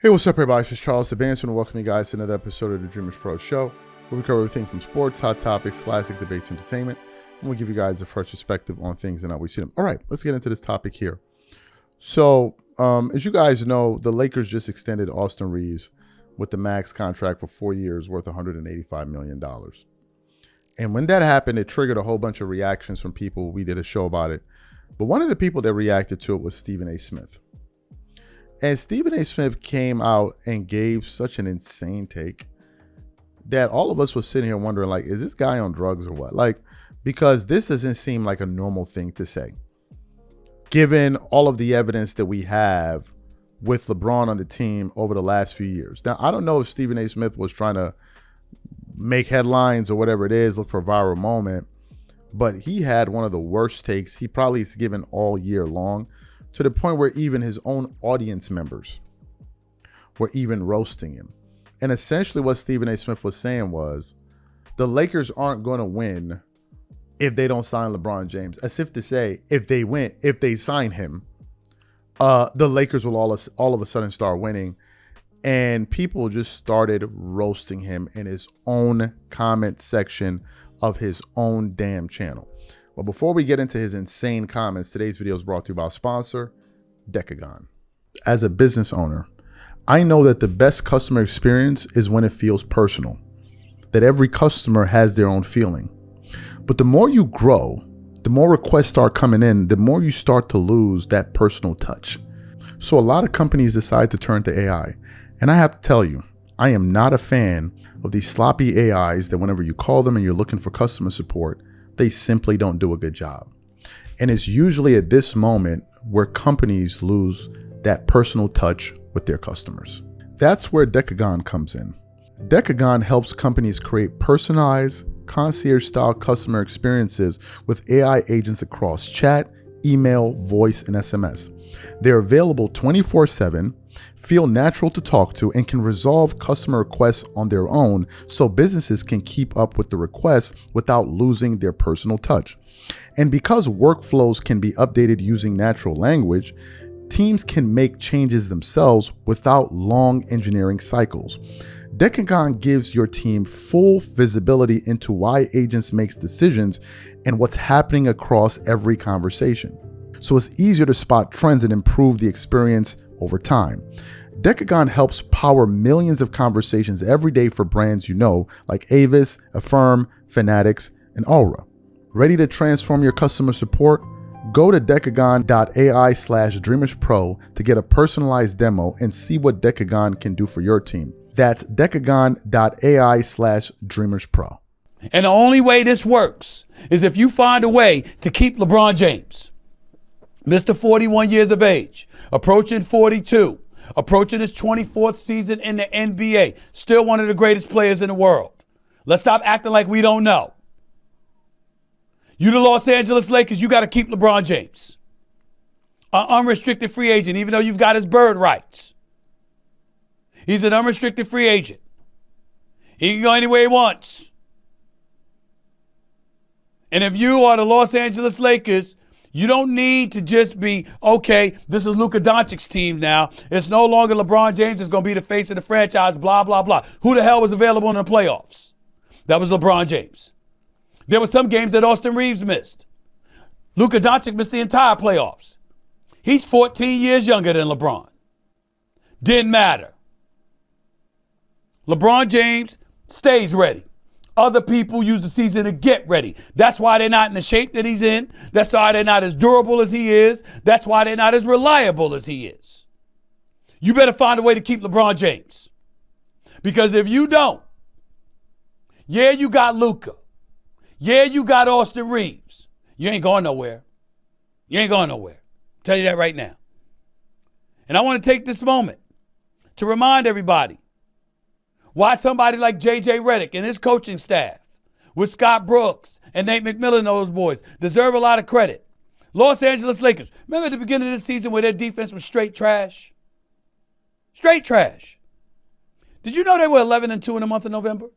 Hey, what's up, everybody? This is Charles the Bandsman, and welcome you guys to another episode of the Dreamers Pro Show, where we cover everything from sports, hot topics, classic debates, entertainment, and we'll give you guys a fresh perspective on things and how we see them. All right, let's get into this topic here. So, as you guys know, the Lakers just extended Austin Reeves with the max contract for 4 years worth $185 million. And when that happened, it triggered a whole bunch of reactions from people. We did a show about it. But one of the people that reacted to it was Stephen A. Smith. And Stephen A. Smith came out and gave such an insane take that all of us were sitting here wondering, like, is this guy on drugs or what? Like, because this doesn't seem like a normal thing to say, given all of the evidence that we have with LeBron on the team over the last few years. Now, I don't know if Stephen A. Smith was trying to make headlines or whatever it is, look for a viral moment, but he had one of the worst takes he probably has given all year long, to the point where even his own audience members were even roasting him. And essentially what Stephen A. Smith was saying was, the Lakers aren't going to win if they don't sign LeBron James. As if to say, if they sign him, the Lakers will all of a sudden start winning. And people just started roasting him in his own comment section of his own damn channel. But before we get into his insane comments, today's video is brought to you by our sponsor, Decagon. As a business owner, I know that the best customer experience is when it feels personal, that every customer has their own feeling. But the more you grow, the more requests start coming in, the more you start to lose that personal touch. So a lot of companies decide to turn to AI. And I have to tell you, I am not a fan of these sloppy AIs that whenever you call them and you're looking for customer support, they simply don't do a good job. And it's usually at this moment where companies lose that personal touch with their customers. That's where Decagon comes in. Decagon helps companies create personalized, concierge-style customer experiences with AI agents across chat, email, voice, and SMS. They're available 24/7, feel natural to talk to, and can resolve customer requests on their own so businesses can keep up with the requests without losing their personal touch. And because workflows can be updated using natural language, teams can make changes themselves without long engineering cycles. Decagon gives your team full visibility into why agents make decisions and what's happening across every conversation. So it's easier to spot trends and improve the experience over time. Decagon helps power millions of conversations every day for brands you know, like Avis, Affirm, Fanatics, and Aura. Ready to transform your customer support? Go to decagon.ai/DreamersPro to get a personalized demo and see what Decagon can do for your team. That's decagon.ai/DreamersPro. And the only way this works is if you find a way to keep LeBron James, Mr. 41 years of age, approaching 42, approaching his 24th season in the NBA, still one of the greatest players in the world. Let's stop acting like we don't know. You the Los Angeles Lakers, you got to keep LeBron James. An unrestricted free agent, even though you've got his bird rights. He's an unrestricted free agent. He can go anywhere he wants. And if you are the Los Angeles Lakers, you don't need to just be, okay, this is Luka Doncic's team now. It's no longer LeBron James is going to be the face of the franchise, blah, blah, blah. Who the hell was available in the playoffs? That was LeBron James. There were some games that Austin Reeves missed. Luka Doncic missed the entire playoffs. He's 14 years younger than LeBron. Didn't matter. LeBron James stays ready. Other people use the season to get ready. That's why they're not in the shape that he's in. That's why they're not as durable as he is. That's why they're not as reliable as he is. You better find a way to keep LeBron James. Because if you don't, yeah, you got Luka. Yeah, you got Austin Reeves. You ain't going nowhere. You ain't going nowhere. I'll tell you that right now. And I want to take this moment to remind everybody why somebody like J.J. Redick and his coaching staff with Scott Brooks and Nate McMillan and those boys deserve a lot of credit. Los Angeles Lakers, remember at the beginning of the season where their defense was straight trash? Straight trash. Did you know they were 11-2 in the month of November?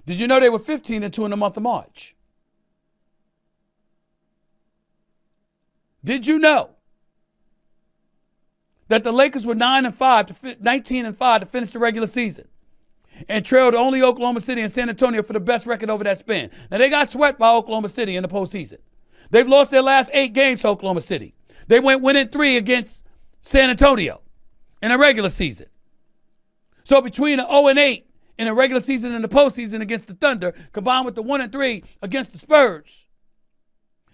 Did you know they were 15-2 in the month of March? Did you know that the Lakers were 19-5 to finish the regular season and trailed only Oklahoma City and San Antonio for the best record over that span. Now, they got swept by Oklahoma City in the postseason. They've lost their last 8 games to Oklahoma City. They went 1-3 against San Antonio in the regular season. So between the 0-8 in the regular season and the postseason against the Thunder, combined with the 1-3 against the Spurs,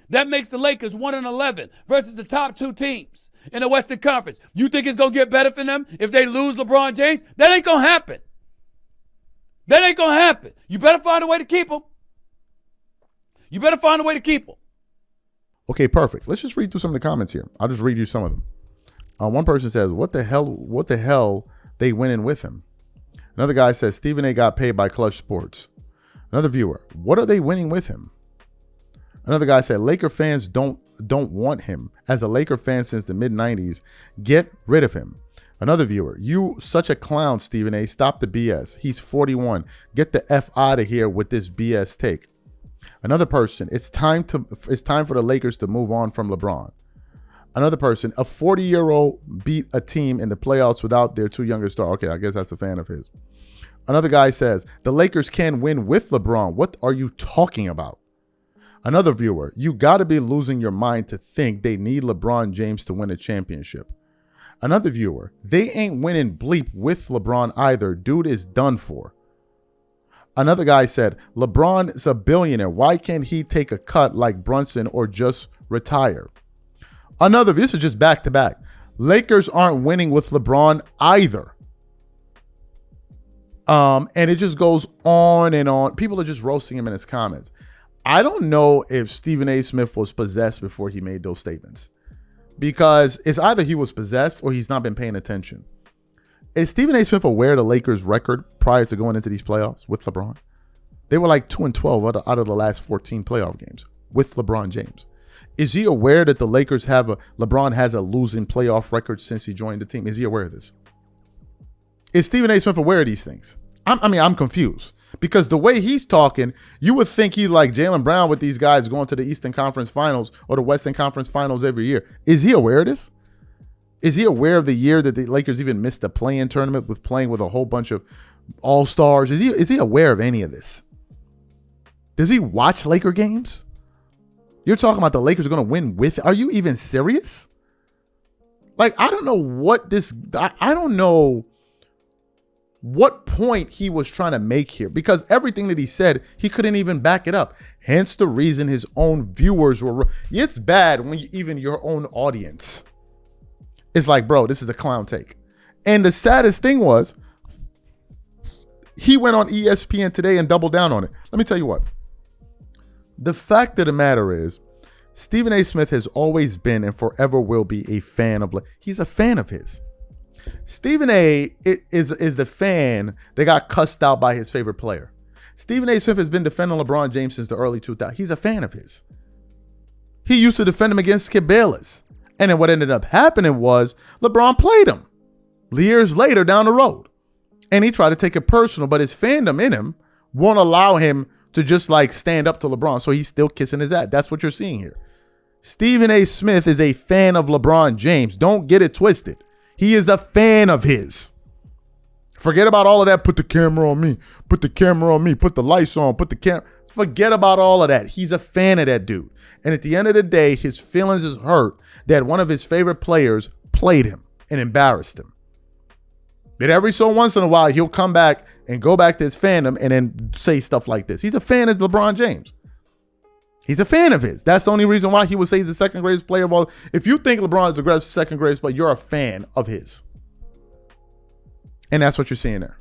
that makes the Lakers 1-11 versus the top 2 teams in the Western Conference. You think it's going to get better for them if they lose LeBron James? That ain't going to happen. That ain't going to happen. You better find a way to keep him. You better find a way to keep him. Okay, perfect. Let's just read through some of the comments here. I'll just read you some of them. One person says, what the hell they winning with him? Another guy says, Stephen A got paid by Clutch Sports. Another viewer, what are they winning with him? Another guy said, Laker fans don't want him. As a Laker fan since the mid-90s, get rid of him. Another viewer, you such a clown, Stephen A. Stop the BS. He's 41. Get the F out of here with this BS take. Another person, it's time for the Lakers to move on from LeBron. Another person, a 40-year-old beat a team in the playoffs without their 2 younger stars. Okay, I guess that's a fan of his. Another guy says, the Lakers can win with LeBron. What are you talking about? Another viewer, you got to be losing your mind to think they need LeBron James to win a championship. Another viewer, they ain't winning bleep with LeBron either. Dude is done for. Another guy said, LeBron is a billionaire. Why can't he take a cut like Brunson or just retire? Another, this is just back to back. Lakers aren't winning with LeBron either. And it just goes on and on. People are just roasting him in his comments. I don't know if Stephen A. Smith was possessed before he made those statements, because it's either he was possessed or he's not been paying attention. Is Stephen A. Smith aware of the Lakers' record prior to going into these playoffs with LeBron? They were like 2-12 out of the last 14 playoff games with LeBron James. Is he aware that the Lakers LeBron has a losing playoff record since he joined the team? Is he aware of this? Is Stephen A. Smith aware of these things? I'm confused, because the way he's talking, you would think he's like Jaylen Brown with these guys going to the Eastern Conference Finals or the Western Conference Finals every year. Is he aware of this? Is he aware of the year that the Lakers even missed the play-in tournament with playing with a whole bunch of all-stars? Is he aware of any of this? Does he watch Laker games? You're talking about the Lakers are going to win with? Are you even serious? Like, I don't know what this, I don't know what point he was trying to make here, because everything that he said, he couldn't even back it up. Hence the reason his own viewers were, it's bad when even your own audience is like, bro, this is a clown take. And the saddest thing was, he went on ESPN today and doubled down on it. Let me tell you what. The fact of the matter is, Stephen A. Smith has always been and forever will be a fan of, he's a fan of his. Stephen A. is the fan that got cussed out by his favorite player. Stephen A. Smith has been defending LeBron James since the early 2000s. He's a fan of his. He used to defend him against Skip Bayless. And then what ended up happening was LeBron played him years later down the road. And he tried to take it personal, but his fandom in him won't allow him to just like stand up to LeBron. So he's still kissing his ass. That's what you're seeing here. Stephen A. Smith is a fan of LeBron James. Don't get it twisted. He is a fan of his. Forget about all of that. Put the camera on me. Put the camera on me. Put the lights on. Put the camera. Forget about all of that. He's a fan of that dude. And at the end of the day, his feelings is hurt that one of his favorite players played him and embarrassed him. But every so once in a while, he'll come back and go back to his fandom and then say stuff like this. He's a fan of LeBron James. He's a fan of his. That's the only reason why he would say he's the second greatest player of all. If you think LeBron is the second greatest player, you're a fan of his. And that's what you're seeing there.